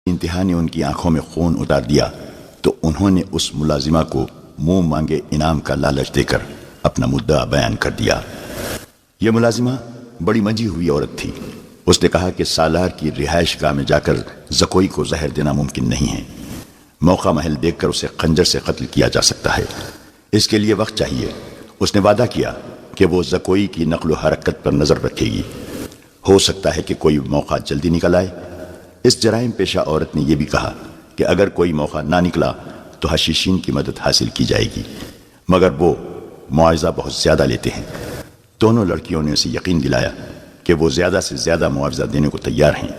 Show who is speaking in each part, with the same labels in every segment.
Speaker 1: انتہا نے ان کی آنکھوں میں خون اتار دیا تو انہوں نے اس ملازمہ کو منہ مانگے انعام کا لالچ دے کر اپنا مدعا بیان کر دیا۔ یہ ملازمہ بڑی منجھی ہوئی عورت تھی۔ اس نے کہا کہ سالار کی رہائش گاہ میں جا کر زکوئی کو زہر دینا ممکن نہیں ہے۔ موقع محل دیکھ کر اسے خنجر سے قتل کیا جا سکتا ہے، اس کے لیے وقت چاہیے۔ اس نے وعدہ کیا کہ وہ زکوئی کی نقل و حرکت پر نظر رکھے گی، ہو سکتا ہے کہ کوئی موقع جلدی نکل آئے۔ اس جرائم پیشہ عورت نے یہ بھی کہا کہ اگر کوئی موقع نہ نکلا تو حشیشین کی مدد حاصل کی جائے گی، مگر وہ معاوضہ بہت زیادہ لیتے ہیں۔ دونوں لڑکیوں نے اسے یقین دلایا کہ وہ زیادہ سے زیادہ معاوضہ دینے کو تیار ہیں۔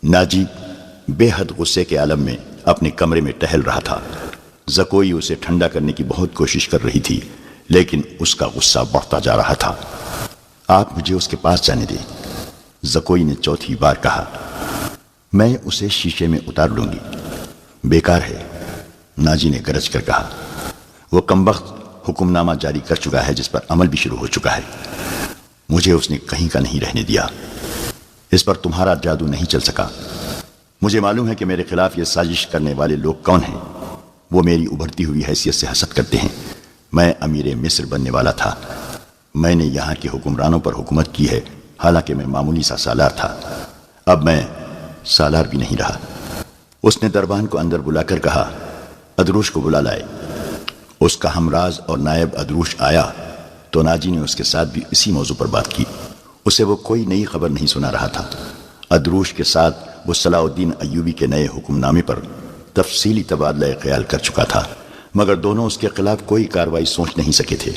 Speaker 1: ناجی بے حد غصے کے عالم میں اپنے کمرے میں ٹہل رہا تھا۔ زکوئی اسے ٹھنڈا کرنے کی بہت کوشش کر رہی تھی، لیکن اس کا غصہ بڑھتا جا رہا تھا۔ آپ مجھے اس کے پاس جانے دیں، زکوئی نے چوتھی بار کہا۔ میں اسے شیشے میں اتار لوں گی۔ بیکار ہے، ناجی نے گرج کر کہا۔ وہ کمبخت حکم نامہ جاری کر چکا ہے جس پر عمل بھی شروع ہو چکا ہے۔ مجھے اس نے کہیں کا نہیں رہنے دیا۔ اس پر تمہارا جادو نہیں چل سکا۔ مجھے معلوم ہے کہ میرے خلاف یہ سازش کرنے والے لوگ کون ہیں۔ وہ میری ابھرتی ہوئی حیثیت سے حسد کرتے ہیں۔ میں امیر مصر بننے والا تھا۔ میں نے یہاں کے حکمرانوں پر حکومت کی ہے، حالانکہ میں معمولی سا سالار تھا۔ اب میں سالار بھی نہیں رہا۔ اس نے دربان کو اندر بلا کر کہا، ادروش کو بلا لائے۔ اس کا ہمراز اور نائب ادروش آیا تو ناجی نے اس کے ساتھ بھی اسی موضوع پر بات کی۔ اسے وہ کوئی نئی خبر نہیں سنا رہا تھا۔ ادروش کے ساتھ وہ صلاح الدین ایوبی کے نئے حکم نامے پر تفصیلی تبادلہ خیال کر چکا تھا، مگر دونوں اس کے خلاف کوئی کارروائی سوچ نہیں سکے تھے۔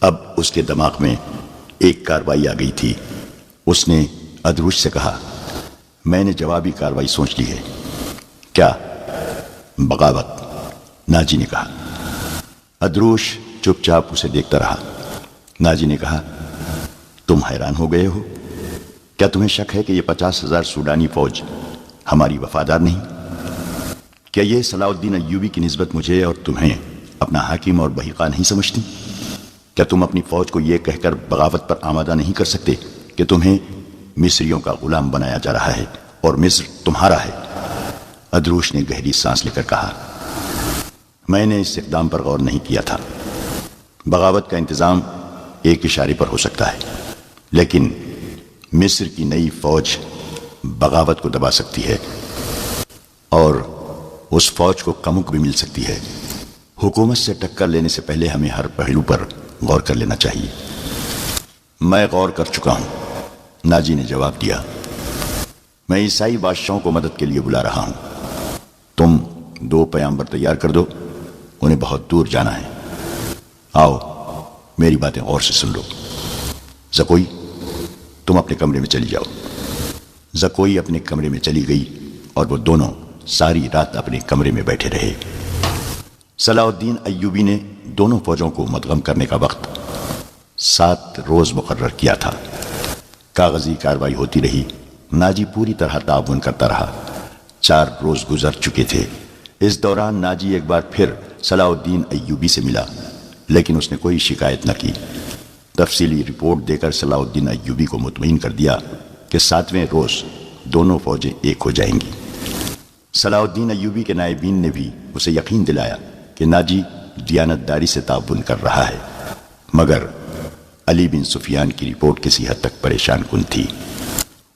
Speaker 1: اب اس کے دماغ میں ایک کارروائی آ گئی تھی۔ اس نے ادروش سے کہا، میں نے جوابی کارروائی سوچ لی ہے۔ کیا؟ بغاوت، ناجی نے کہا۔ ادروش چپ چاپ اسے دیکھتا رہا۔ ناجی نے کہا، تم حیران ہو گئے ہو؟ کیا تمہیں شک ہے کہ یہ 50,000 سوڈانی فوج ہماری وفادار نہیں؟ کیا یہ صلاح الدین ایوبی کی نسبت مجھے اور تمہیں اپنا حاکم اور بحیقہ نہیں سمجھتی؟ کیا تم اپنی فوج کو یہ کہہ کر بغاوت پر آمادہ نہیں کر سکتے کہ تمہیں مصریوں کا غلام بنایا جا رہا ہے اور مصر تمہارا ہے؟ ادروش نے گہری سانس لے کر کہا، میں نے اس اقدام پر غور نہیں کیا تھا۔ بغاوت کا انتظام ایک اشارے پر ہو سکتا ہے، لیکن مصر کی نئی فوج بغاوت کو دبا سکتی ہے اور اس فوج کو کمک بھی مل سکتی ہے۔ حکومت سے ٹکر لینے سے پہلے ہمیں ہر پہلو پر غور کر لینا چاہیے۔ میں غور کر چکا ہوں، ناجی نے جواب دیا۔ میں عیسائی بادشاہوں کو مدد کے لیے بلا رہا ہوں۔ تم 2 پیامبر تیار کر دو، انہیں بہت دور جانا ہے۔ آؤ میری باتیں غور سے سن لو۔ زکوئی، تم اپنے کمرے میں چلی جاؤ۔ زکوئی اپنے کمرے میں چلی گئی اور وہ دونوں ساری رات اپنے کمرے میں بیٹھے رہے۔ صلاح الدین ایوبی نے دونوں فوجوں کو مدغم کرنے کا وقت 7 روز مقرر کیا تھا۔ کاغذی کارروائی ہوتی رہی۔ ناجی پوری طرح تعاون کرتا رہا۔ 4 روز گزر چکے تھے۔ اس دوران ناجی ایک بار پھر صلاح الدین ایوبی سے ملا، لیکن اس نے کوئی شکایت نہ کی۔ تفصیلی رپورٹ دے کر صلاح الدین ایوبی کو مطمئن کر دیا کہ 7ویں روز دونوں فوجیں ایک ہو جائیں گی۔ صلاح الدین ایوبی کے نائبین نے بھی اسے یقین دلایا کہ ناجی دیانت داری سے تعاون کر رہا ہے، مگر علی بن سفیان کی رپورٹ کسی حد تک پریشان کن تھی۔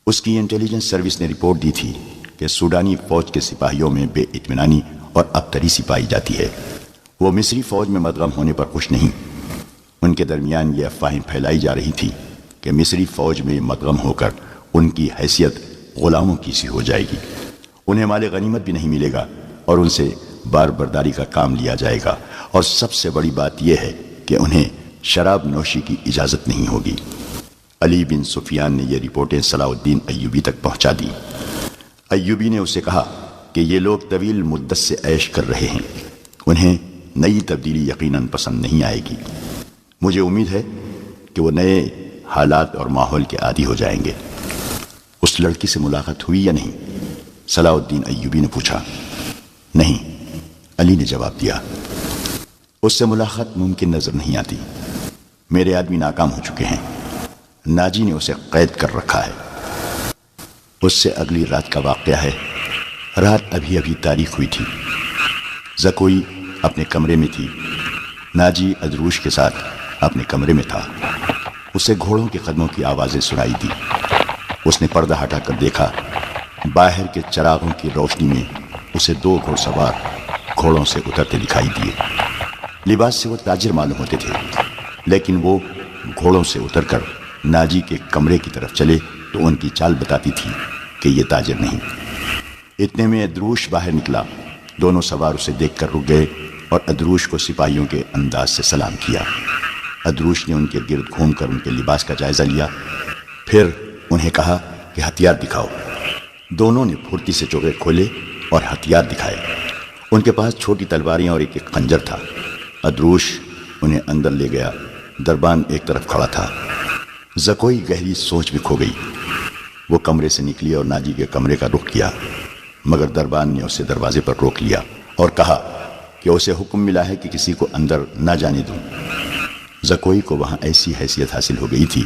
Speaker 1: اس کی انٹیلیجنس سروس نے رپورٹ دی تھی کہ سوڈانی فوج کے سپاہیوں میں بے اطمینانی اور ابتری سی پائی جاتی ہے۔ وہ مصری فوج میں مدغم ہونے پر خوش نہیں۔ ان کے درمیان یہ افواہیں پھیلائی جا رہی تھی کہ مصری فوج میں مدغم ہو کر ان کی حیثیت غلاموں کی سی ہو جائے گی، انہیں مال غنیمت بھی نہیں ملے گا اور ان سے بار برداری کا کام لیا جائے گا، اور سب سے بڑی بات یہ ہے کہ انہیں شراب نوشی کی اجازت نہیں ہوگی۔ علی بن سفیان نے یہ رپورٹیں صلاح الدین ایوبی تک پہنچا دی۔ ایوبی نے اسے کہا کہ یہ لوگ طویل مدت سے عیش کر رہے ہیں، انہیں نئی تبدیلی یقیناً پسند نہیں آئے گی۔ مجھے امید ہے کہ وہ نئے حالات اور ماحول کے عادی ہو جائیں گے۔ اس لڑکی سے ملاقات ہوئی یا نہیں؟ صلاح الدین ایوبی نے پوچھا۔ نہیں، علی نے جواب دیا، اس سے ملاقات ممکن نظر نہیں آتی۔ میرے آدمی ناکام ہو چکے ہیں۔ ناجی نے اسے قید کر رکھا ہے۔ اس سے اگلی رات کا واقعہ ہے رات ابھی ابھی تاریک ہوئی تھی۔ زکوئی اپنے کمرے میں تھی۔ ناجی ادروش کے ساتھ اپنے کمرے میں تھا۔ اسے گھوڑوں کے قدموں کی آوازیں سنائی دی۔ اس نے پردہ ہٹا کر دیکھا۔ باہر کے چراغوں کی روشنی میں اسے 2 گھوڑ سوار گھوڑوں سے اترتے دکھائی دیے۔ لباس سے وہ تاجر معلوم ہوتے تھے، لیکن وہ گھوڑوں سے اتر کر ناجی کے کمرے کی طرف چلے تو ان کی چال بتاتی تھی کہ یہ تاجر نہیں۔ اتنے میں ادروش باہر نکلا۔ دونوں سوار اسے دیکھ کر رک گئے اور ادروش کو سپاہیوں کے انداز سے سلام کیا۔ ادروش نے ان کے گرد گھوم کر ان کے لباس کا جائزہ لیا، پھر انہیں کہا کہ ہتھیار دکھاؤ۔ دونوں نے پھرتی سے چوکے کھولے اور ہتھیار دکھائے۔ ان کے پاس چھوٹی تلواریاں اور ایک خنجر تھا۔ ادروش انہیں اندر لے گیا۔ دربان ایک طرف کھڑا تھا۔ زکوئی گہری سوچ میں کھو گئی۔ وہ کمرے سے نکلی اور ناجی کے کمرے کا رخ کیا، مگر دربان نے اسے دروازے پر روک لیا اور کہا کہ اسے حکم ملا ہے کہ کسی کو اندر نہ جانے دوں۔ زکوئی کو وہاں ایسی حیثیت حاصل ہو گئی تھی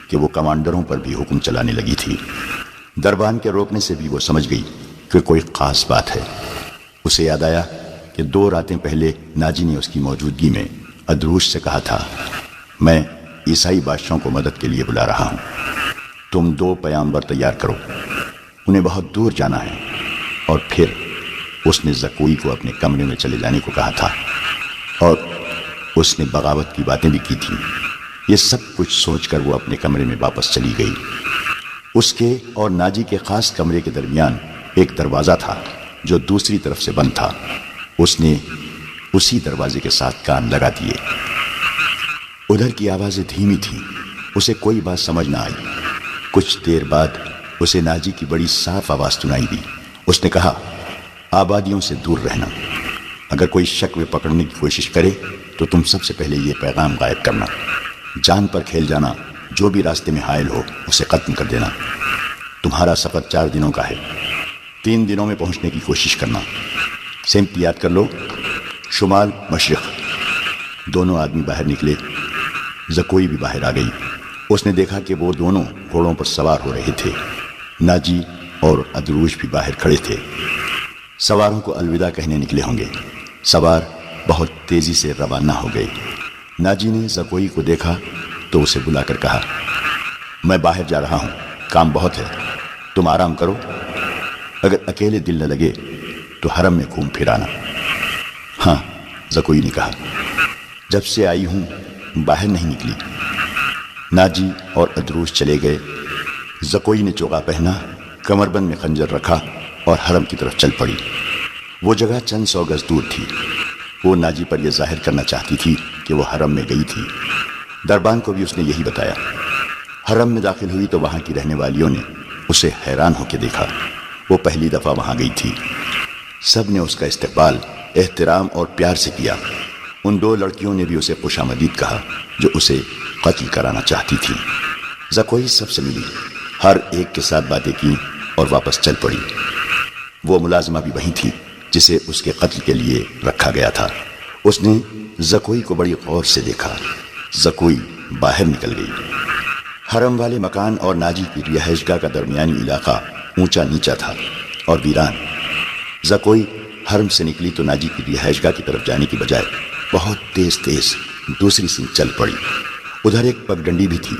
Speaker 1: کہ وہ کمانڈروں پر بھی حکم چلانے لگی تھی۔ دربان کے روکنے سے بھی وہ سمجھ گئی کہ کوئی خاص بات ہے۔ اسے یاد آیا کہ 2 راتیں پہلے ناجی نے اس کی موجودگی میں ادروش سے کہا تھا، میں عیسائی بادشاہوں کو مدد کے لیے بلا رہا ہوں، تم 2 پیامبر تیار کرو، انہیں بہت دور جانا ہے۔ اور پھر اس نے زکوئی کو اپنے کمرے میں چلے جانے کو کہا تھا، اور اس نے بغاوت کی باتیں بھی کی تھیں۔ یہ سب کچھ سوچ کر وہ اپنے کمرے میں واپس چلی گئی۔ اس کے اور ناجی کے خاص کمرے کے درمیان ایک دروازہ تھا جو دوسری طرف سے بند تھا۔ اس نے اسی دروازے کے ساتھ کان لگا دیے۔ ادھر کی آوازیں دھیمی تھیں، اسے کوئی بات سمجھ نہ آئی۔ کچھ دیر بعد اسے ناجی کی بڑی صاف آواز سنائی دی۔ اس نے کہا، آبادیوں سے دور رہنا، اگر کوئی شک میں پکڑنے کی کوشش کرے تو تم سب سے پہلے یہ پیغام غائب کرنا، جان پر کھیل جانا، جو بھی راستے میں حائل ہو اسے ختم کر دینا۔ تمہارا سفر 4 دنوں کا ہے، 3 دنوں میں پہنچنے کی کوشش کرنا۔ سمت یاد کر لو، شمال مشرق۔ دونوں آدمی باہر نکلے۔ زکوئی بھی باہر آ گئی۔ اس نے دیکھا کہ وہ دونوں گھوڑوں پر سوار ہو رہے تھے۔ ناجی اور ادروش بھی باہر کھڑے تھے۔ سواروں کو الوداع کہنے نکلے ہوں گے۔ سوار بہت تیزی سے روانہ ہو گئے۔ ناجی نے زکوئی کو دیکھا تو اسے بلا کر کہا، میں باہر جا رہا ہوں، کام بہت ہے، تم آرام کرو، اگر اکیلے دل نہ لگے تو حرم میں گھوم پھر آنا۔ ہاں، زکوئی نے کہا، جب سے آئی ہوں باہر نہیں نکلی۔ ناجی اور ادروش چلے گئے۔ زکوئی نے چوغا پہنا، کمر بند میں خنجر رکھا اور حرم کی طرف چل پڑی۔ وہ جگہ چند 100 گز دور تھی۔ وہ ناجی پر یہ ظاہر کرنا چاہتی تھی کہ وہ حرم میں گئی تھی۔ دربان کو بھی اس نے یہی بتایا۔ حرم میں داخل ہوئی تو وہاں کی رہنے والیوں نے اسے حیران ہو کے دیکھا۔ وہ پہلی دفعہ وہاں گئی تھی۔ سب نے اس کا استقبال احترام اور پیار سے کیا۔ ان 2 لڑکیوں نے بھی اسے خوش آمدید کہا جو اسے قتل کرانا چاہتی تھی۔ زکوئی سب سے ملی، ہر ایک کے ساتھ باتیں کی اور واپس چل پڑی۔ وہ ملازمہ بھی وہیں تھی جسے اس کے قتل کے لیے رکھا گیا تھا۔ اس نے زکوئی کو بڑی غور سے دیکھا۔ زکوئی باہر نکل گئی۔ حرم والے مکان اور ناجی کی رہائش گاہ کا درمیانی علاقہ اونچا نیچا تھا اور ویران۔ زکوئی حرم سے نکلی تو ناجی کی رہائش گاہ کی طرف جانے کی بجائے بہت تیز تیز دوسری سمت چل پڑی۔ ادھر ایک پگڈنڈی بھی تھی،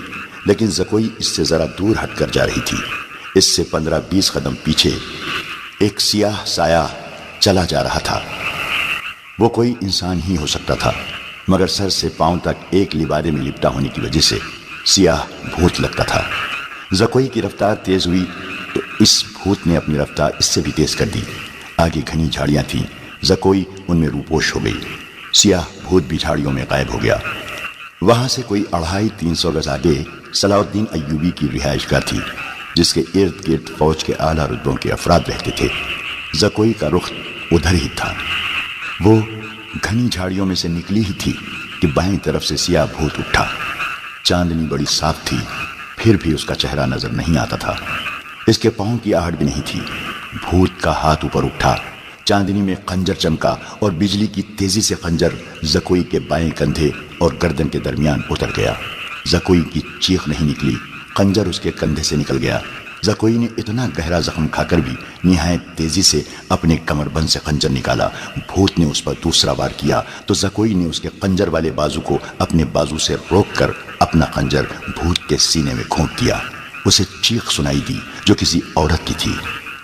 Speaker 1: لیکن زکوئی اس سے ذرا دور ہٹ کر جا رہی تھی۔ اس سے 15-20 قدم پیچھے ایک سیاہ سایہ چلا جا رہا تھا۔ وہ کوئی انسان ہی ہو سکتا تھا، مگر سر سے پاؤں تک ایک لبادے میں لپٹا ہونے کی وجہ سے سیاہ بھوت لگتا تھا۔ زکوئی کی رفتار تیز ہوئی تو اس بھوت نے اپنی رفتار اس سے بھی تیز کر دی۔ آگے گھنی جھاڑیاں تھیں، زکوئی ان میں روپوش ہو گئی۔ سیاہ بھوت بھی جھاڑیوں میں غائب ہو گیا۔ وہاں سے کوئی 250-300 گز آگے صلاح الدین ایوبی کی رہائش گاہ تھی، جس کے ارد گرد فوج کے اعلیٰ رتبوں کے افراد رہتے تھے۔ زکوئی کا رخ ادھر ہی تھا۔ وہ گھنی جھاڑیوں میں سے نکلی ہی تھی کہ بائیں طرف سے سیاہ بھوت اٹھا۔ چاندنی بڑی صاف تھی، پھر بھی اس کا چہرہ نظر نہیں آتا تھا۔ اس کے پاؤں کی آہٹ بھی نہیں تھی۔ بھوت کا ہاتھ اوپر اٹھا، چاندنی میں خنجر چمکا اور بجلی کی تیزی سے خنجر زکوئی کے بائیں کندھے اور گردن کے درمیان اتر گیا۔ زکوئی کی چیخ نہیں نکلی، خنجر اس کے کندھے سے نکل گیا۔ زکوئی نے اتنا گہرا زخم کھا کر بھی نہایت تیزی سے اپنے کمر بند سے خنجر نکالا۔ بھوت نے اس پر دوسرا وار کیا تو زکوئی نے اس کے خنجر والے بازو کو اپنے بازو سے روک کر اپنا خنجر بھوت کے سینے میں گھونپ دیا۔ اسے چیخ سنائی دی جو کسی عورت کی تھی۔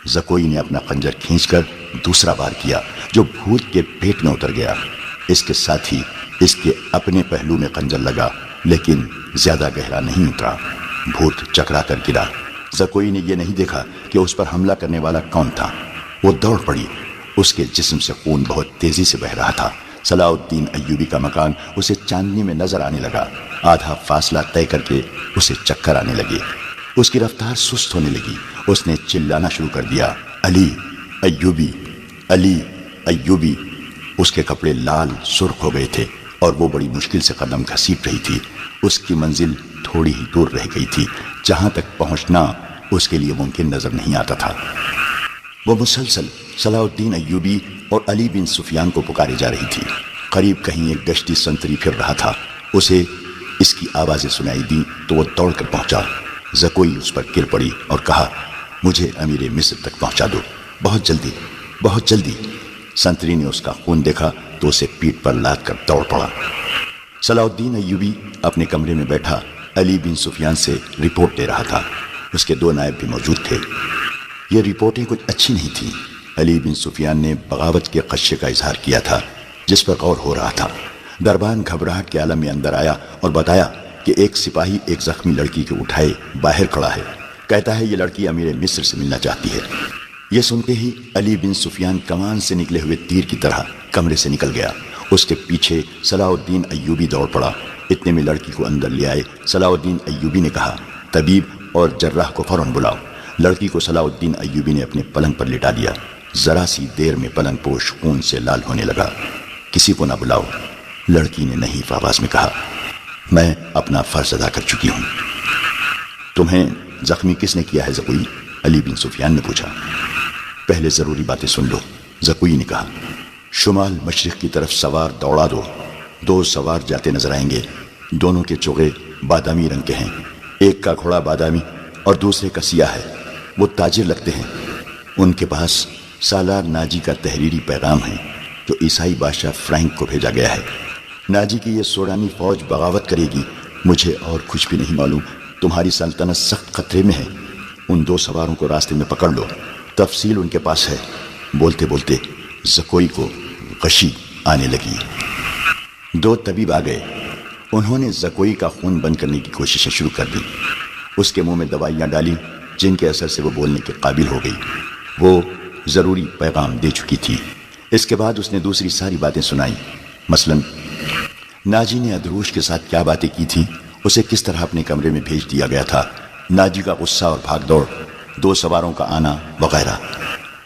Speaker 1: زکوئی نے اپنا خنجر کھینچ کر دوسرا وار کیا جو بھوت کے پیٹ میں اتر گیا۔ اس کے ساتھ ہی اس کے اپنے پہلو میں خنجر لگا، لیکن زیادہ گہرا نہیں اترا۔ بھوت چکرا کر گرا۔ زکوئی نے یہ نہیں دیکھا کہ اس پر حملہ کرنے والا کون تھا۔ وہ دوڑ پڑی۔ اس کے جسم سے خون بہت تیزی سے بہہ رہا تھا۔ صلاح الدین ایوبی کا مکان اسے چاندنی میں نظر آنے لگا۔ آدھا فاصلہ طے کر کے اسے چکر آنے لگے۔ اس کی رفتار سست ہونے لگی۔ اس نے چلانا شروع کر دیا، علی ایوبی، علی ایوبی۔ اس کے کپڑے لال سرخ ہو گئے تھے اور وہ بڑی مشکل سے قدم گھسیٹ رہی تھی۔ اس کی منزل تھوڑی ہی دور رہ گئی تھی، جہاں تک پہنچنا اس کے لیے ممکن نظر نہیں آتا تھا۔ وہ مسلسل صلاح الدین ایوبی اور علی بن سفیان کو پکارے جا رہی تھی۔ قریب کہیں ایک گشتی سنتری پھر رہا تھا۔ اسے اس کی آوازیں سنائی دی تو وہ دوڑ کر پہنچا۔ زکوئی اس پر گر پڑی اور کہا، مجھے امیر مصر تک پہنچا دو، بہت جلدی، بہت جلدی۔ سنتری نے اس کا خون دیکھا تو اسے پیٹھ پر لاد کر دوڑ پڑا۔ صلاح الدین ایوبی اپنے کمرے میں بیٹھا علی بن سفیان سے رپورٹ دے رہا تھا۔ اس کے 2 نائب بھی موجود تھے۔ یہ رپورٹیں کچھ اچھی نہیں تھیں۔ علی بن سفیان نے بغاوت کے خدشے کا اظہار کیا تھا جس پر غور ہو رہا تھا۔ دربان گھبراہٹ کے عالم میں اندر آیا اور بتایا کہ ایک سپاہی ایک زخمی لڑکی کو اٹھائے باہر کھڑا ہے۔ کہتا ہے یہ لڑکی امیر مصر سے ملنا چاہتی ہے۔ یہ سنتے ہی علی بن سفیان کمان سے نکلے ہوئے تیر کی طرح کمرے سے نکل گیا۔ اس کے پیچھے صلاح الدین ایوبی دوڑ پڑا۔ اتنے میں لڑکی کو اندر لے آئے۔ صلاح الدین ایوبی نے کہا، طبیب اور جراح کو فوراً بلاؤ۔ لڑکی کو صلاح الدین ایوبی نے اپنے پلنگ پر لٹا دیا۔ ذرا سی دیر میں پلنگ پوش خون سے لال ہونے لگا۔ کسی کو نہ بلاؤ، لڑکی نے نحیف آواز میں کہا، میں اپنا فرض ادا کر چکی ہوں۔ تمہیں زخمی کس نے کیا ہے زکوئی؟ علی بن سفیان نے پوچھا۔ پہلے ضروری باتیں سن لو، زکوئی نے کہا۔ شمال مشرق کی طرف سوار دوڑا دو۔ 2 سوار جاتے نظر آئیں گے۔ دونوں کے چوغے بادامی رنگ کے ہیں۔ ایک کا گھوڑا بادامی اور دوسرے کا سیاہ ہے۔ وہ تاجر لگتے ہیں۔ ان کے پاس سالار ناجی کا تحریری پیغام ہے جو عیسائی بادشاہ فرینک کو بھیجا گیا ہے۔ ناجی کی یہ سوڈانی فوج بغاوت کرے گی۔ مجھے اور کچھ بھی نہیں معلوم۔ تمہاری سلطنت سخت خطرے میں ہے۔ ان 2 سواروں کو راستے میں پکڑ لو، تفصیل ان کے پاس ہے۔ بولتے بولتے زکوئی کو غشی آنے لگی۔ 2 طبیب آ گئے۔ انہوں نے زکوئی کا خون بند کرنے کی کوششیں شروع کر دی۔ اس کے منہ میں دوائیاں ڈالی جن کے اثر سے وہ بولنے کے قابل ہو گئی۔ وہ ضروری پیغام دے چکی تھی۔ اس کے بعد اس نے دوسری ساری باتیں سنائیں، مثلا ناجی نے ادروش کے ساتھ کیا باتیں کی تھیں، اسے کس طرح اپنے کمرے میں بھیج دیا گیا تھا، ناجی کا غصہ اور بھاگ دوڑ، 2 سواروں کا آنا وغیرہ۔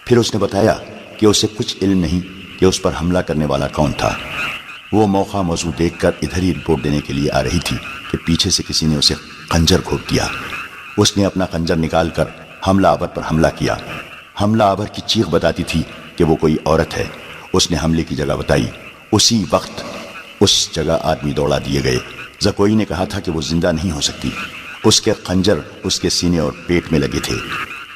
Speaker 1: پھر اس نے بتایا کہ اسے کچھ علم نہیں کہ اس پر حملہ کرنے والا کون تھا۔ وہ موقع موضوع دیکھ کر ادھر ہی رپورٹ دینے کے لیے آ رہی تھی کہ پیچھے سے کسی نے اسے خنجر گھونپ دیا۔ اس نے اپنا خنجر نکال کر حملہ آور پر حملہ کیا۔ حملہ آور کی چیخ بتاتی تھی کہ وہ کوئی عورت ہے۔ اس نے حملے کی جگہ بتائی۔ اسی وقت اس جگہ آدمی دوڑا دیے گئے۔ زکوئی نے کہا تھا کہ وہ زندہ نہیں ہو سکتی۔ اس کے خنجر اس کے سینے اور پیٹ میں لگے تھے۔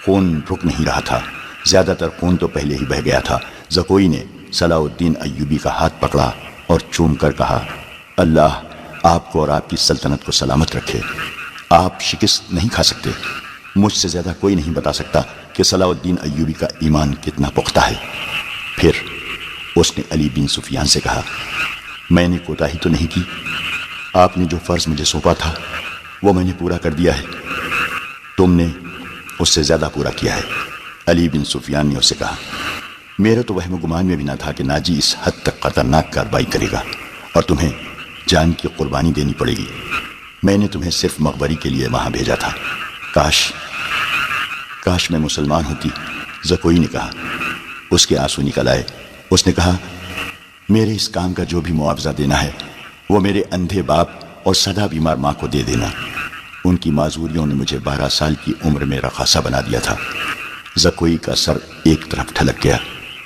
Speaker 1: خون رک نہیں رہا تھا۔ زیادہ تر خون تو پہلے ہی بہہ گیا تھا۔ زکوئی نے صلاح الدین ایوبی کا ہاتھ پکڑا اور چوم کر کہا، اللہ آپ کو اور آپ کی سلطنت کو سلامت رکھے۔ آپ شکست نہیں کھا سکتے۔ مجھ سے زیادہ کوئی نہیں بتا سکتا کہ صلاح الدین ایوبی کا ایمان کتنا پختہ ہے۔ پھر اس نے علی بن سفیان سے کہا، میں نے کوتاہی تو نہیں کی؟ آپ نے جو فرض مجھے سونپا تھا وہ میں نے پورا کر دیا ہے۔ تم نے اس سے زیادہ پورا کیا ہے۔ علی بن سفیان نے اسے کہا، میرا تو وہم و گمان میں بھی نہ تھا کہ ناجی اس حد تک خطرناک کارروائی کرے گا اور تمہیں جان کی قربانی دینی پڑے گی۔ میں نے تمہیں صرف مخبری کے لیے وہاں بھیجا تھا۔ کاش میں مسلمان ہوتی، زکوئی نے کہا۔ اس کے آنسو نکل آئے۔ اس نے کہا، میرے اس کام کا جو بھی معاوضہ دینا ہے وہ میرے اندھے باپ اور سدا بیمار ماں کو دے دینا۔ ان کی معذوریوں نے مجھے 12 سال کی عمر میں رقاصہ بنا دیا تھا۔ زکوئی کا سر ایک طرف ڈھلک گیا،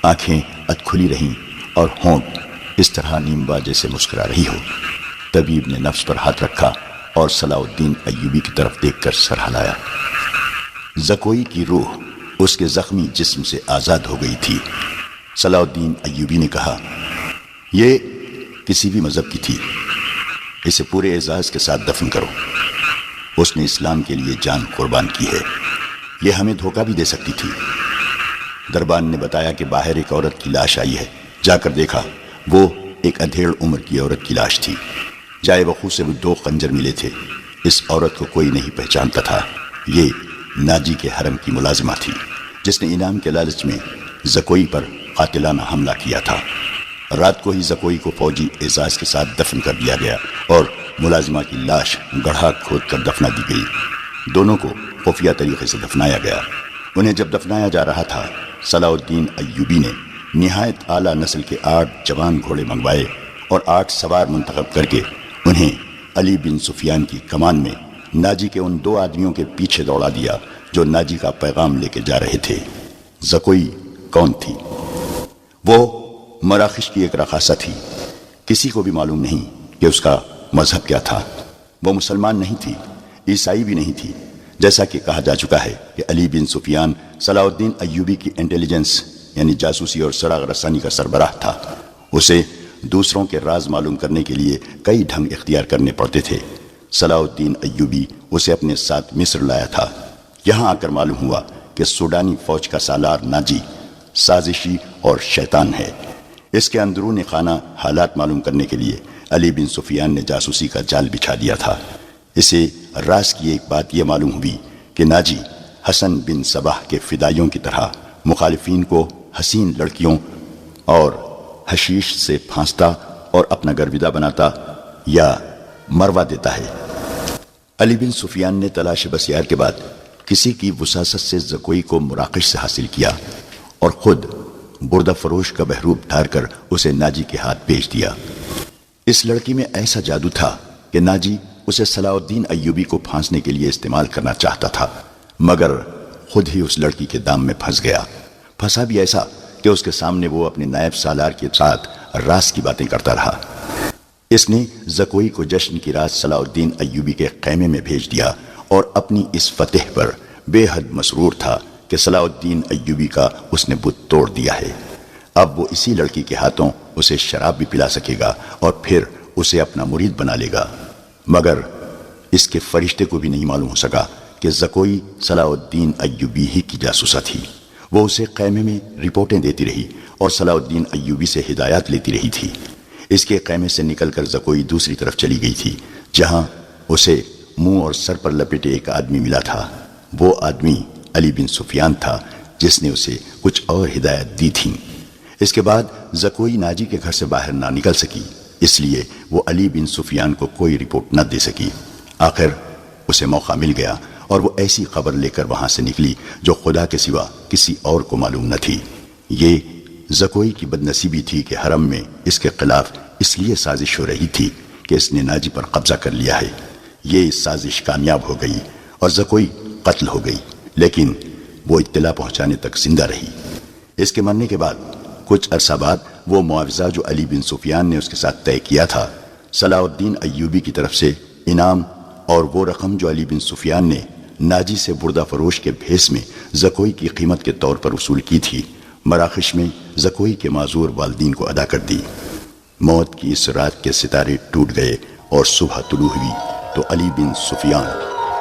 Speaker 1: آنکھیں اد کھلی رہیں اور ہونٹ اس طرح نیمبا جیسے مسکرا رہی ہو۔ طبیب نے نفس پر ہاتھ رکھا اور صلاح الدین ایوبی کی طرف دیکھ کر سر ہلایا۔ زکوئی کی روح اس کے زخمی جسم سے آزاد ہو گئی تھی۔ صلاح الدین ایوبی نے کہا، یہ کسی بھی مذہب کی تھی، اسے پورے اعزاز کے ساتھ دفن کرو۔ اس نے اسلام کے لیے جان قربان کی ہے، یہ ہمیں دھوکہ بھی دے سکتی تھی۔ دربان نے بتایا کہ باہر ایک عورت کی لاش آئی ہے۔ جا کر دیکھا، وہ ایک ادھیڑ عمر کی عورت کی لاش تھی۔ جائے وقوع سے وہ 2 خنجر ملے تھے۔ اس عورت کو کوئی نہیں پہچانتا تھا۔ یہ ناجی کے حرم کی ملازمہ تھی، جس نے انعام کے لالچ میں زکوئی پر قاتلانہ حملہ کیا تھا۔ رات کو ہی زکوئی کو فوجی اعزاز کے ساتھ دفن کر دیا گیا اور ملازمہ کی لاش گڑھا کھود کر دفنا دی گئی۔ دونوں کو خفیہ طریقے سے دفنایا گیا۔ انہیں جب دفنایا جا رہا تھا، صلاح الدین ایوبی نے نہایت اعلیٰ نسل کے 8 جوان گھوڑے منگوائے اور 8 سوار منتخب کر کے انہیں علی بن سفیان کی کمان میں ناجی کے ان 2 آدمیوں کے پیچھے دوڑا دیا جو ناجی کا پیغام لے کے جا رہے تھے۔ زکوئی کون تھی؟ وہ مراکش کی ایک رقاصہ تھی۔ کسی کو بھی معلوم نہیں کہ اس کا مذہب کیا تھا۔ وہ مسلمان نہیں تھی، عیسائی بھی نہیں تھی۔ جیسا کہ کہا جا چکا ہے کہ علی بن سفیان صلاح الدین ایوبی کی انٹیلیجنس یعنی جاسوسی اور سراغ رسانی کا سربراہ تھا۔ اسے دوسروں کے راز معلوم کرنے کے لیے کئی ڈھنگ اختیار کرنے پڑتے تھے۔ صلاح الدین ایوبی اسے اپنے ساتھ مصر لایا تھا۔ یہاں آ کر معلوم ہوا کہ سوڈانی فوج کا سالار ناجی سازشی اور شیطان ہے۔ اس کے اندرون خانہ حالات معلوم کرنے کے لیے علی بن سفیان نے جاسوسی کا جال بچھا دیا تھا۔ اسے راز کی ایک بات یہ معلوم ہوئی کہ ناجی حسن بن صباح کے فدائیوں کی طرح مخالفین کو حسین لڑکیوں اور حشیش سے پھانستا اور اپنا گرویدہ بناتا یا مروا دیتا ہے۔ علی بن سفیان نے تلاش بسیار کے بعد کسی کی وساست سے زکوئی کو مراکش سے حاصل کیا اور خود بردہ فروش کا بہروپ ڈھار کر اسے ناجی کے ہاتھ بیچ دیا۔ اس لڑکی میں ایسا جادو تھا کہ ناجی اسے صلاح الدین ایوبی کو پھانسنے کے لیے استعمال کرنا چاہتا تھا، مگر خود ہی اس لڑکی کے دام میں پھنس گیا۔ پھنسا بھی ایسا کہ اس کے سامنے وہ اپنے نائب سالار کے ساتھ راز کی باتیں کرتا رہا۔ اس نے زکوئی کو جشن کی رات صلاح الدین ایوبی کے خیمے میں بھیج دیا اور اپنی اس فتح پر بے حد مسرور تھا کہ صلاح الدین ایوبی کا اس نے بت توڑ دیا ہے۔ اب وہ اسی لڑکی کے ہاتھوں اسے شراب بھی پلا سکے گا اور پھر اسے اپنا مرید بنا لے گا۔ مگر اس کے فرشتے کو بھی نہیں معلوم ہو سکا کہ زکوئی صلاح الدین ایوبی ہی کی جاسوسہ تھی۔ وہ اسے خیمے میں رپورٹیں دیتی رہی اور صلاح الدین ایوبی سے ہدایات لیتی رہی تھی۔ اس کے خیمے سے نکل کر زکوئی دوسری طرف چلی گئی تھی، جہاں اسے منہ اور سر پر لپیٹے ایک آدمی ملا تھا۔ وہ آدمی علی بن سفیان تھا، جس نے اسے کچھ اور ہدایت دی تھی۔ اس کے بعد زکوئی ناجی کے گھر سے باہر نہ نکل سکی، اس لیے وہ علی بن سفیان کو کوئی رپورٹ نہ دے سکی۔ آخر اسے موقع مل گیا اور وہ ایسی خبر لے کر وہاں سے نکلی جو خدا کے سوا کسی اور کو معلوم نہ تھی۔ یہ زکوئی کی بدنصیبی تھی کہ حرم میں اس کے خلاف اس لیے سازش ہو رہی تھی کہ اس نے ناجی پر قبضہ کر لیا ہے۔ یہ سازش کامیاب ہو گئی اور زکوئی قتل ہو گئی، لیکن وہ اطلاع پہنچانے تک زندہ رہی۔ اس کے مرنے کے بعد کچھ عرصہ بعد وہ معاوضہ جو علی بن سفیان نے اس کے ساتھ طے کیا تھا، صلاح الدین ایوبی کی طرف سے انعام اور وہ رقم جو علی بن سفیان نے ناجی سے بردہ فروش کے بھیس میں زکوئی کی قیمت کے طور پر وصول کی تھی، مراکش میں زکوئی کے معذور والدین کو ادا کر دی۔ موت کی اس رات کے ستارے ٹوٹ گئے اور صبح طلوع ہوئی تو علی بن سفیان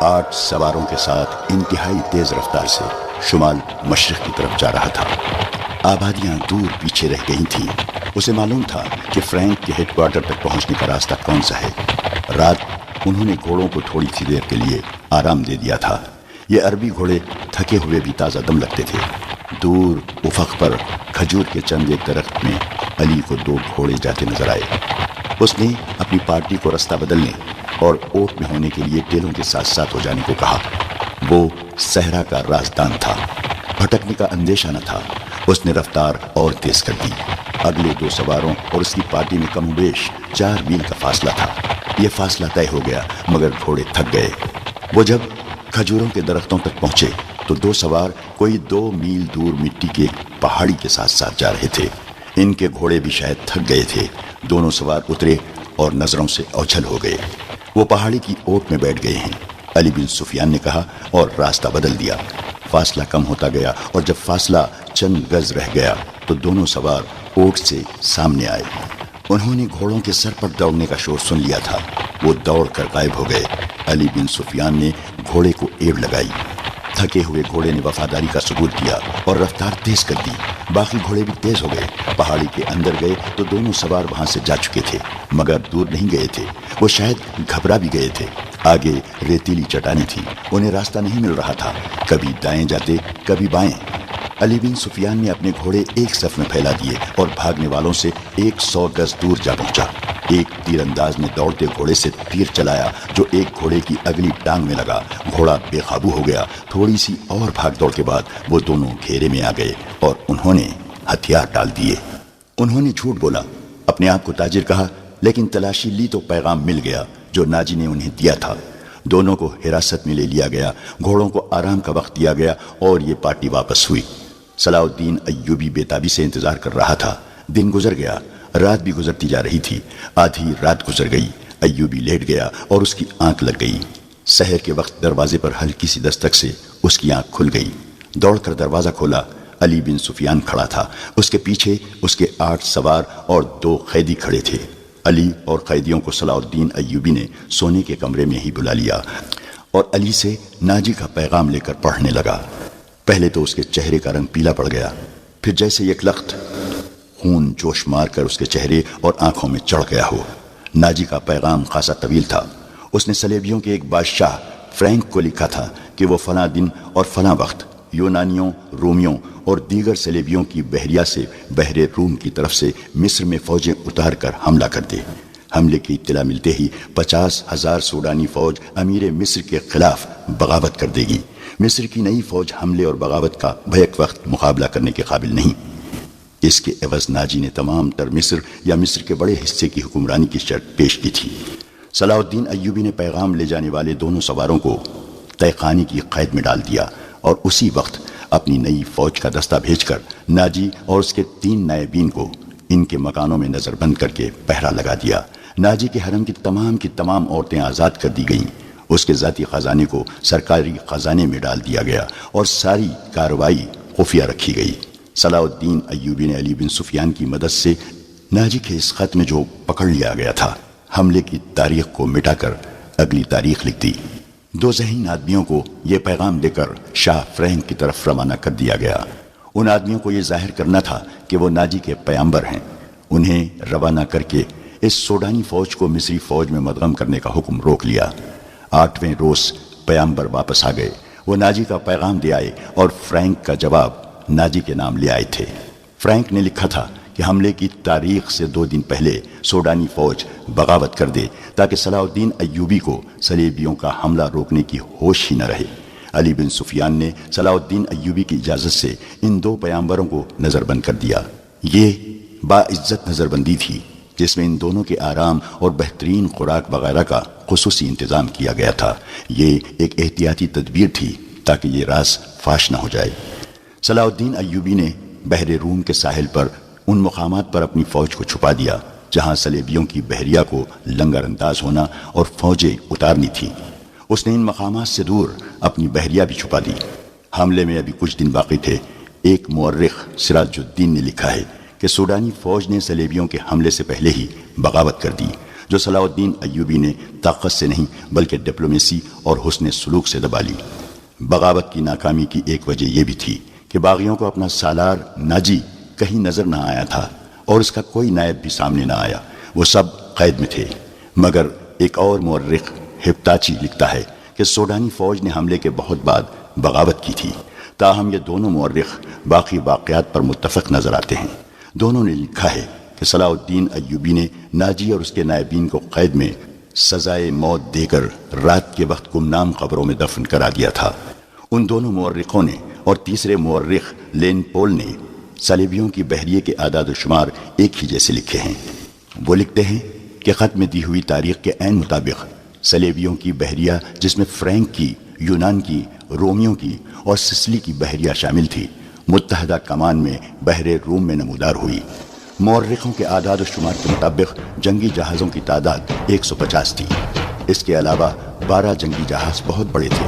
Speaker 1: 8 سواروں کے ساتھ انتہائی تیز رفتار سے شمال مشرق کی طرف جا رہا تھا۔ آبادیاں دور پیچھے رہ گئی تھیں۔ اسے معلوم تھا کہ فرینک کے ہیڈ کوارٹر تک پہنچنے کا راستہ کون سا ہے۔ رات انہوں نے گھوڑوں کو تھوڑی سی دیر کے لیے آرام دے دیا تھا۔ یہ عربی گھوڑے تھکے ہوئے بھی تازہ دم لگتے تھے۔ دور افق پر کھجور کے چند ایک درخت میں علی کو 2 گھوڑے جاتے نظر آئے۔ اس نے اپنی پارٹی کو رستہ بدلنے اور اوٹ میں ہونے کے لیے ٹیلوں کے ساتھ ساتھ ہو جانے کو کہا۔ وہ صحرا کا رازدان تھا، بھٹکنے کا اندیشہ نہ تھا۔ اس نے رفتار اور تیز کر دی۔ اگلے 2 سواروں اور اس کی پارٹی میں کم و بیش 4 میل کا فاصلہ تھا۔ یہ فاصلہ طے ہو گیا مگر گھوڑے تھک گئے۔ وہ جب کھجوروں کے درختوں تک پہنچے تو 2 سوار کوئی 2 میل دور مٹی کے ایک پہاڑی کے ساتھ ساتھ جا رہے تھے۔ ان کے گھوڑے بھی شاید تھک گئے تھے۔ دونوں سوار اترے اور نظروں سے اوجھل ہو گئے۔ وہ پہاڑی کی اوٹ میں بیٹھ گئے ہیں، علی بن سفیان نے کہا اور راستہ بدل دیا۔ فاصلہ کم ہوتا گیا اور جب فاصلہ چند گز رہ گیا تو دونوں سوار اوٹ سے سامنے آئے۔ انہوں نے گھوڑوں کے سر پر دوڑنے کا شور سن لیا تھا۔ وہ دوڑ کر غائب ہو گئے۔ علی بن سفیان نے گھوڑے کو ایڑ لگائی۔ تھکے ہوئے گھوڑے نے وفاداری کا ثبوت کیا اور رفتار تیز کر دی۔ باقی گھوڑے بھی تیز ہو گئے۔ پہاڑی کے اندر گئے تو دونوں سوار وہاں سے جا چکے تھے، مگر دور نہیں گئے تھے۔ وہ شاید گھبرا بھی گئے تھے۔ آگے ریتیلی چٹانیں تھی، انہیں راستہ نہیں مل رہا تھا۔ کبھی دائیں جاتے، کبھی بائیں۔ علی بن سفیان نے اپنے گھوڑے ایک صف میں پھیلا دیے اور بھاگنے والوں سے 100 گز دور جا پہنچا۔ ایک تیر انداز نے دوڑتے گھوڑے سے تیر چلایا جو ایک گھوڑے کی اگلی ٹانگ میں لگا۔ گھوڑا بے قابو ہو گیا۔ تھوڑی سی اور بھاگ دوڑ کے بعد وہ دونوں گھیرے میں آ گئے اور انہوں نے ہتھیار ڈال دیے۔ انہوں نے جھوٹ بولا، اپنے آپ کو تاجر کہا، لیکن تلاشی لی تو پیغام مل گیا جو ناجی نے انہیں دیا تھا۔ دونوں کو حراست میں لے لیا گیا، گھوڑوں کو آرام کا وقت دیا گیا اور یہ پارٹی واپس ہوئی۔ صلاح الدین ایوبی بے تابی سے انتظار کر رہا تھا۔ دن گزر گیا، رات بھی گزرتی جا رہی تھی۔ آدھی رات گزر گئی۔ ایوبی لیٹ گیا اور اس کی آنکھ لگ گئی۔ سحر کے وقت دروازے پر ہلکی سی دستک سے اس کی آنکھ کھل گئی۔ دوڑ کر دروازہ کھولا۔ علی بن سفیان کھڑا تھا۔ اس کے پیچھے اس کے 8 سوار اور 2 قیدی کھڑے تھے۔ علی اور قیدیوں کو صلاح الدین ایوبی نے سونے کے کمرے میں ہی بلا لیا اور علی سے ناجی کا پیغام لے کر پڑھنے لگا۔ پہلے تو اس کے چہرے کا رنگ پیلا پڑ گیا، پھر جیسے یک لخت خون جوش مار کر اس کے چہرے اور آنکھوں میں چڑھ گیا ہو۔ ناجی کا پیغام خاصا طویل تھا۔ اس نے صلیبیوں کے ایک بادشاہ فرینک کو لکھا تھا کہ وہ فلاں دن اور فلاں وقت یونانیوں، رومیوں اور دیگر صلیبیوں کی بحریہ سے بحر روم کی طرف سے مصر میں فوجیں اتار کر حملہ کر دے۔ حملے کی اطلاع ملتے ہی 50,000 سوڈانی فوج امیر مصر کے خلاف بغاوت کر دے گی۔ مصر کی نئی فوج حملے اور بغاوت کا بیک وقت مقابلہ کرنے کے قابل نہیں۔ اس کے عوض ناجی نے تمام تر مصر یا مصر کے بڑے حصے کی حکمرانی کی شرط پیش کی تھی۔ صلاح الدین ایوبی نے پیغام لے جانے والے دونوں سواروں کو تیقانی کی قید میں ڈال دیا اور اسی وقت اپنی نئی فوج کا دستہ بھیج کر ناجی اور اس کے 3 نائبین کو ان کے مکانوں میں نظر بند کر کے پہرا لگا دیا۔ ناجی کے حرم کی تمام عورتیں آزاد کر دی گئیں۔ اس کے ذاتی خزانے کو سرکاری خزانے میں ڈال دیا گیا اور ساری کارروائی خفیہ رکھی گئی۔ صلاح الدین ایوبی نے علی بن سفیان کی مدد سے ناجی کے اس خط میں جو پکڑ لیا گیا تھا، حملے کی تاریخ کو مٹا کر اگلی تاریخ لکھ دی۔ 2 ذہین آدمیوں کو یہ پیغام دے کر شاہ فرینک کی طرف روانہ کر دیا گیا۔ ان آدمیوں کو یہ ظاہر کرنا تھا کہ وہ ناجی کے پیامبر ہیں۔ انہیں روانہ کر کے اس سوڈانی فوج کو مصری فوج میں مدغم کرنے کا حکم روک لیا۔ 8ویں روز پیامبر واپس آ گئے۔ وہ ناجی کا پیغام دے آئے اور فرینک کا جواب ناجی کے نام لے آئے تھے۔ فرینک نے لکھا تھا کہ حملے کی تاریخ سے 2 دن پہلے سوڈانی فوج بغاوت کر دے تاکہ صلاح الدین ایوبی کو صلیبیوں کا حملہ روکنے کی ہوش ہی نہ رہے۔ علی بن سفیان نے صلاح الدین ایوبی کی اجازت سے ان 2 پیامبروں کو نظر بند کر دیا۔ یہ باعزت نظر بندی تھی جس میں ان دونوں کے آرام اور بہترین خوراک وغیرہ کا خصوصی انتظام کیا گیا تھا۔ یہ ایک احتیاطی تدبیر تھی تاکہ یہ راز فاش نہ ہو جائے۔ صلاح الدین ایوبی نے بحر روم کے ساحل پر ان مقامات پر اپنی فوج کو چھپا دیا جہاں صلیبیوں کی بحریہ کو لنگر انداز ہونا اور فوجیں اتارنی تھی۔ اس نے ان مقامات سے دور اپنی بحریہ بھی چھپا دی۔ حملے میں ابھی کچھ دن باقی تھے۔ ایک مورخ سراج الدین نے لکھا ہے کہ سوڈانی فوج نے صلیبیوں کے حملے سے پہلے ہی بغاوت کر دی، جو صلاح الدین ایوبی نے طاقت سے نہیں بلکہ ڈپلومیسی اور حسن سلوک سے دبا لی۔ بغاوت کی ناکامی کی ایک وجہ یہ بھی تھی کہ باغیوں کو اپنا سالار ناجی کہیں نظر نہ آیا تھا اور اس کا کوئی نائب بھی سامنے نہ آیا۔ وہ سب قید میں تھے۔ مگر ایک اور مورخ ہپتاچی لکھتا ہے کہ سوڈانی فوج نے حملے کے بہت بعد بغاوت کی تھی۔ تاہم یہ دونوں مورخ باقی واقعات پر متفق نظر آتے ہیں۔ دونوں نے لکھا ہے کہ صلاح الدین ایوبی نے ناجی اور اس کے نائبین کو قید میں سزائے موت دے کر رات کے وقت گمنام قبروں میں دفن کرا دیا تھا۔ ان دونوں مورخوں نے اور تیسرے مورخ لین پول نے صلیبیوں کی بحریے کے اعداد و شمار ایک ہی جیسے لکھے ہیں۔ وہ لکھتے ہیں کہ خط میں دی ہوئی تاریخ کے عین مطابق صلیبیوں کی بحریہ، جس میں فرینک کی، یونان کی، رومیوں کی اور سسلی کی بحریہ شامل تھی، متحدہ کمان میں بحر روم میں نمودار ہوئی۔ مورخوں کے اعداد و شمار کے مطابق جنگی جہازوں کی تعداد 150 تھی۔ اس کے علاوہ 12 جنگی جہاز بہت بڑے تھے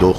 Speaker 1: 2